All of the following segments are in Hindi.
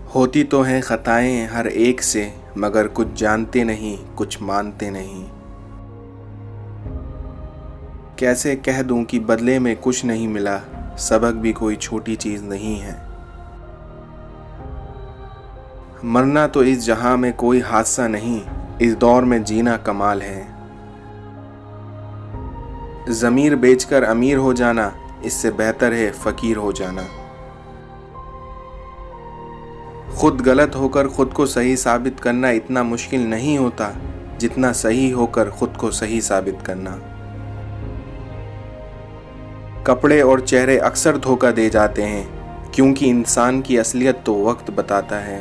होती तो हैं खताएं हर एक से, मगर कुछ जानते नहीं, कुछ मानते नहीं। कैसे कह दूं कि बदले में कुछ नहीं मिला, सबक भी कोई छोटी चीज नहीं है। मरना तो इस जहां में कोई हादसा नहीं, इस दौर में जीना कमाल है। ज़मीर बेचकर अमीर हो जाना, इससे बेहतर है फकीर हो जाना। खुद गलत होकर खुद को सही साबित करना इतना मुश्किल नहीं होता जितना सही होकर खुद को सही साबित करना। कपड़े और चेहरे अक्सर धोखा दे जाते हैं, क्योंकि इंसान की असलियत तो वक्त बताता है।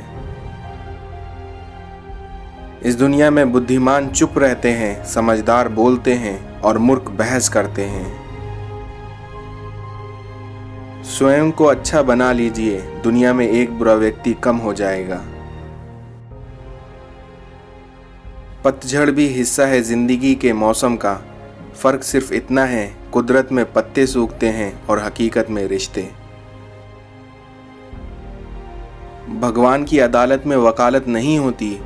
इस दुनिया में बुद्धिमान चुप रहते हैं, समझदार बोलते हैं और मूर्ख बहस करते हैं। स्वयं को अच्छा बना लीजिए, दुनिया में एक बुरा व्यक्ति कम हो जाएगा। पतझड़ भी हिस्सा है जिंदगी के मौसम का, फर्क सिर्फ इतना है, कुदरत में पत्ते सूखते हैं और हकीकत में रिश्ते। भगवान की अदालत में वकालत नहीं होती,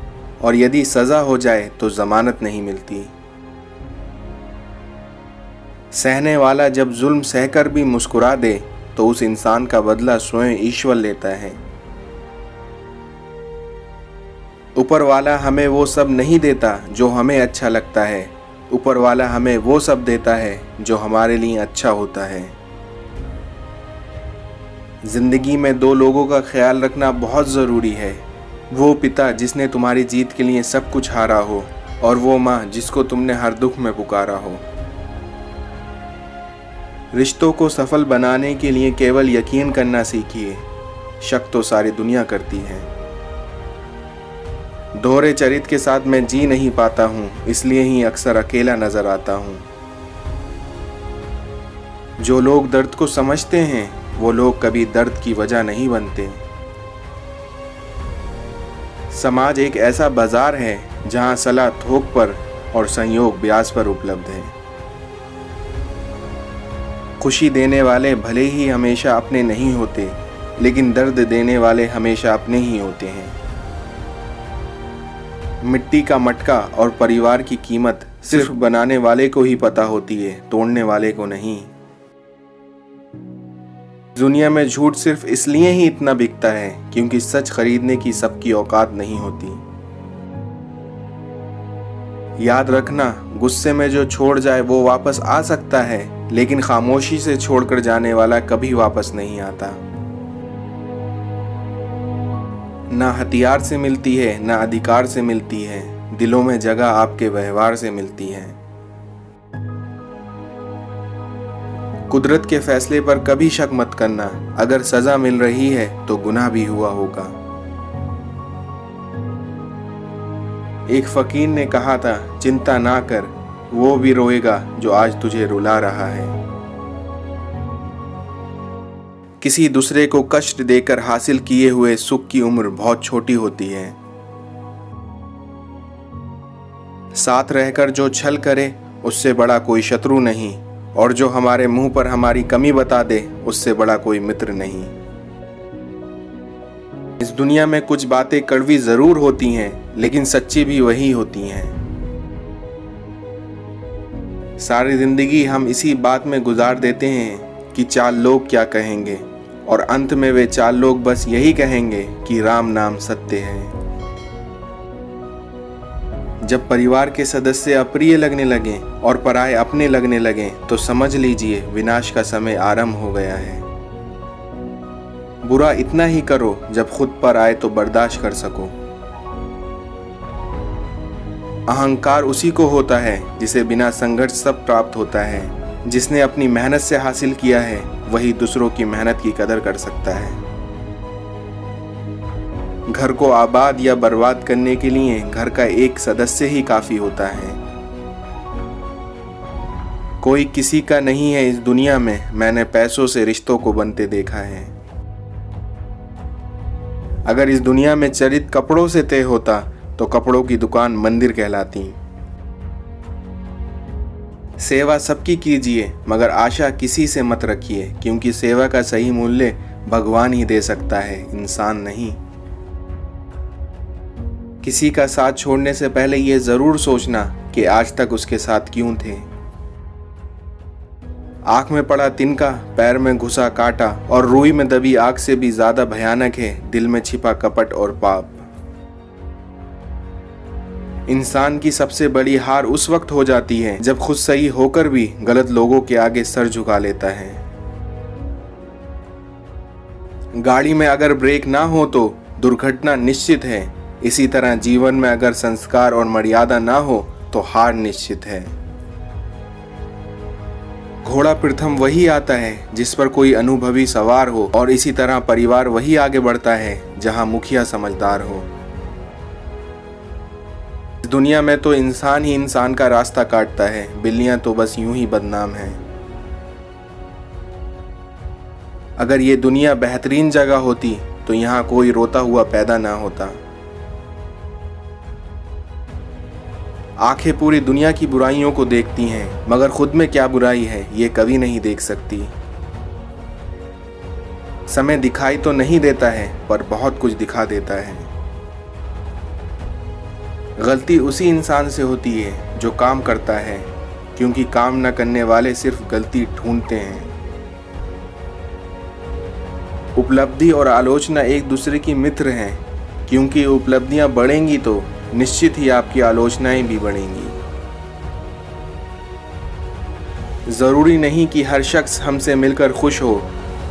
और यदि सजा हो जाए तो जमानत नहीं मिलती। सहने वाला जब जुल्म सहकर भी मुस्कुरा दे तो उस इंसान का बदला स्वयं ईश्वर लेता है। ऊपर वाला हमें वो सब नहीं देता जो हमें अच्छा लगता है, ऊपर वाला हमें वो सब देता है जो हमारे लिए अच्छा होता है। जिंदगी में दो लोगों का ख्याल रखना बहुत ज़रूरी है, वो पिता जिसने तुम्हारी जीत के लिए सब कुछ हारा हो, और वो माँ जिसको तुमने हर दुख में पुकारा हो। रिश्तों को सफल बनाने के लिए केवल यकीन करना सीखिए, शक तो सारी दुनिया करती है। दोहरे चरित्र के साथ मैं जी नहीं पाता हूँ, इसलिए ही अक्सर अकेला नजर आता हूँ। जो लोग दर्द को समझते हैं वो लोग कभी दर्द की वजह नहीं बनते। समाज एक ऐसा बाजार है जहाँ सलाह थोक पर और संयोग ब्याज पर उपलब्ध है। खुशी देने वाले भले ही हमेशा अपने नहीं होते, लेकिन दर्द देने वाले हमेशा अपने ही होते हैं। मिट्टी का मटका और परिवार की कीमत सिर्फ बनाने वाले को ही पता होती है, तोड़ने वाले को नहीं। दुनिया में झूठ सिर्फ इसलिए ही इतना बिकता है क्योंकि सच खरीदने की सबकी औकात नहीं होती। याद रखना, गुस्से में जो छोड़ जाए वो वापस आ सकता है, लेकिन खामोशी से छोड़कर जाने वाला कभी वापस नहीं आता। ना हथियार से मिलती है, ना अधिकार से मिलती है, दिलों में जगह आपके व्यवहार से मिलती है। कुदरत के फैसले पर कभी शक मत करना, अगर सजा मिल रही है तो गुनाह भी हुआ होगा। एक फकीर ने कहा था, चिंता ना कर, वो भी रोएगा जो आज तुझे रुला रहा है। किसी दूसरे को कष्ट देकर हासिल किए हुए सुख की उम्र बहुत छोटी होती है। साथ रहकर जो छल करे उससे बड़ा कोई शत्रु नहीं, और जो हमारे मुंह पर हमारी कमी बता दे उससे बड़ा कोई मित्र नहीं। इस दुनिया में कुछ बातें कड़वी जरूर होती हैं, लेकिन सच्ची भी वही होती हैं। सारी जिंदगी हम इसी बात में गुजार देते हैं कि 4 लोग क्या कहेंगे, और अंत में वे 4 लोग बस यही कहेंगे कि राम नाम सत्य है। जब परिवार के सदस्य अप्रिय लगने लगें और पराये अपने लगने लगें तो समझ लीजिए विनाश का समय आरंभ हो गया है। बुरा इतना ही करो जब खुद पर आए तो बर्दाश्त कर सको। अहंकार उसी को होता है जिसे बिना संघर्ष सब प्राप्त होता है। जिसने अपनी मेहनत से हासिल किया है वही दूसरों की मेहनत की कदर कर सकता है। घर को आबाद या बर्बाद करने के लिए घर का एक सदस्य ही काफी होता है। कोई किसी का नहीं है इस दुनिया में, मैंने पैसों से रिश्तों को बनते देखा है। अगर इस दुनिया में चरित्र कपड़ों से तय होता तो कपड़ों की दुकान मंदिर कहलाती। सेवा सबकी कीजिए, मगर आशा किसी से मत रखिए, क्योंकि सेवा का सही मूल्य भगवान ही दे सकता है, इंसान नहीं। किसी का साथ छोड़ने से पहले ये ज़रूर सोचना कि आज तक उसके साथ क्यों थे। आँख में पड़ा तिनका, पैर में घुसा कांटा और रूई में दबी आग से भी ज़्यादा भयानक है दिल में छिपा कपट और पाप। इंसान की सबसे बड़ी हार उस वक्त हो जाती है जब खुद सही होकर भी गलत लोगों के आगे सर झुका लेता है। गाड़ी में अगर ब्रेक ना हो तो दुर्घटना निश्चित है। इसी तरह जीवन में अगर संस्कार और मर्यादा ना हो तो हार निश्चित है। घोड़ा प्रथम वही आता है जिस पर कोई अनुभवी सवार हो, और इसी तरह परिवार वही आगे बढ़ता है जहां मुखिया समझदार हो। दुनिया में तो इंसान ही इंसान का रास्ता काटता है, बिल्लियां तो बस यूं ही बदनाम हैं। अगर ये दुनिया बेहतरीन जगह होती तो यहाँ कोई रोता हुआ पैदा ना होता। आंखें पूरी दुनिया की बुराइयों को देखती हैं, मगर खुद में क्या बुराई है ये कभी नहीं देख सकती। समय दिखाई तो नहीं देता है पर बहुत कुछ दिखा देता है। गलती उसी इंसान से होती है जो काम करता है, क्योंकि काम न करने वाले सिर्फ गलती ढूंढते हैं। उपलब्धि और आलोचना एक दूसरे की मित्र हैं, क्योंकि उपलब्धियां बढ़ेंगी तो निश्चित ही आपकी आलोचनाएं भी बढ़ेंगी। जरूरी नहीं कि हर शख्स हमसे मिलकर खुश हो,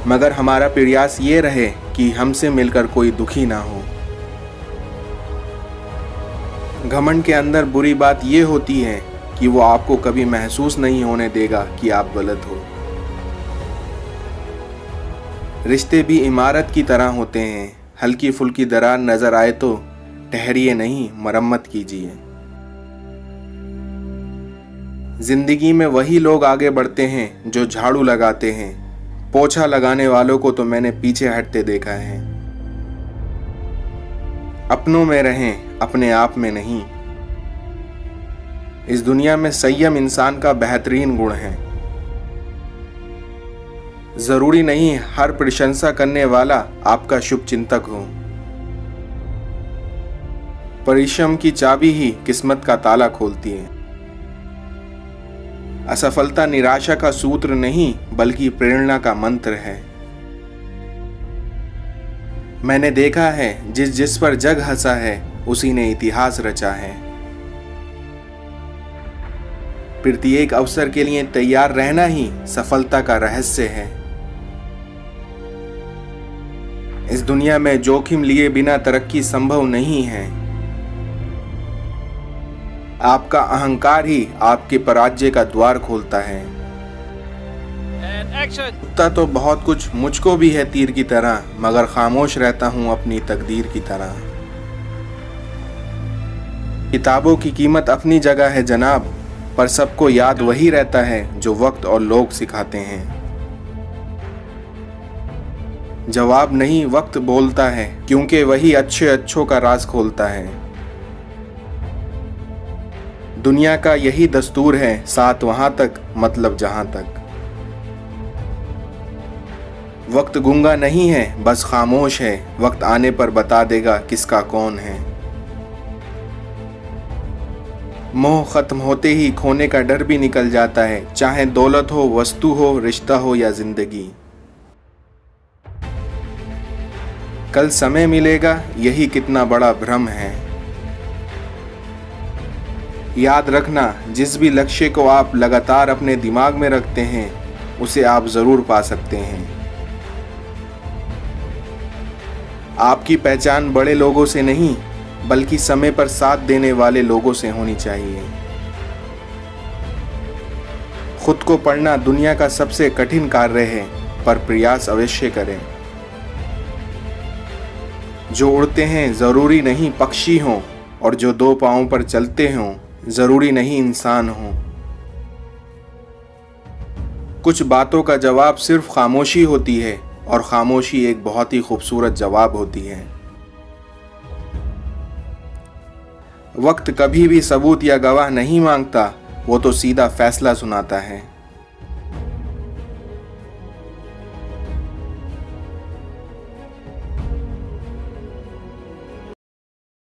मगर हमारा प्रयास ये रहे कि हमसे मिलकर कोई दुखी ना हो। घमंड के अंदर बुरी बात ये होती है कि वो आपको कभी महसूस नहीं होने देगा कि आप गलत हो। रिश्ते भी इमारत की तरह होते हैं, हल्की फुल्की दरार नजर आए तो ठहरिए नहीं, मरम्मत कीजिए। जिंदगी में वही लोग आगे बढ़ते हैं जो झाड़ू लगाते हैं, पोछा लगाने वालों को तो मैंने पीछे हटते देखा है। अपनों में रहें, अपने आप में नहीं। इस दुनिया में संयम इंसान का बेहतरीन गुण है। जरूरी नहीं हर प्रशंसा करने वाला आपका शुभ चिंतक हो। परिश्रम की चाबी ही किस्मत का ताला खोलती है। असफलता निराशा का सूत्र नहीं बल्कि प्रेरणा का मंत्र है। मैंने देखा है जिस पर जग हंसा है उसी ने इतिहास रचा है। प्रत्येक अवसर के लिए तैयार रहना ही सफलता का रहस्य है। इस दुनिया में जोखिम लिए बिना तरक्की संभव नहीं है। आपका अहंकार ही आपके पराजय का द्वार खोलता है। कुत्ता तो बहुत कुछ मुझको भी है तीर की तरह, मगर खामोश रहता हूं अपनी तकदीर की तरह। किताबों की कीमत अपनी जगह है जनाब, पर सबको याद वही रहता है जो वक्त और लोग सिखाते हैं। जवाब नहीं वक्त बोलता है, क्योंकि वही अच्छे अच्छों का राज खोलता है। दुनिया का यही दस्तूर है, साथ वहां तक मतलब जहां तक। वक्त गूंगा नहीं है, बस खामोश है। वक्त आने पर बता देगा किसका कौन है। मोह खत्म होते ही खोने का डर भी निकल जाता है, चाहे दौलत हो, वस्तु हो, रिश्ता हो या जिंदगी। कल समय मिलेगा, यही कितना बड़ा भ्रम है। याद रखना, जिस भी लक्ष्य को आप लगातार अपने दिमाग में रखते हैं उसे आप जरूर पा सकते हैं। आपकी पहचान बड़े लोगों से नहीं बल्कि समय पर साथ देने वाले लोगों से होनी चाहिए। खुद को पढ़ना दुनिया का सबसे कठिन कार्य है, पर प्रयास अवश्य करें। जो उड़ते हैं जरूरी नहीं पक्षी हों, और जो दो पांवों पर चलते हों जरूरी नहीं इंसान हों। कुछ बातों का जवाब सिर्फ खामोशी होती है, और खामोशी एक बहुत ही खूबसूरत जवाब होती है। वक्त कभी भी सबूत या गवाह नहीं मांगता, वो तो सीधा फैसला सुनाता है।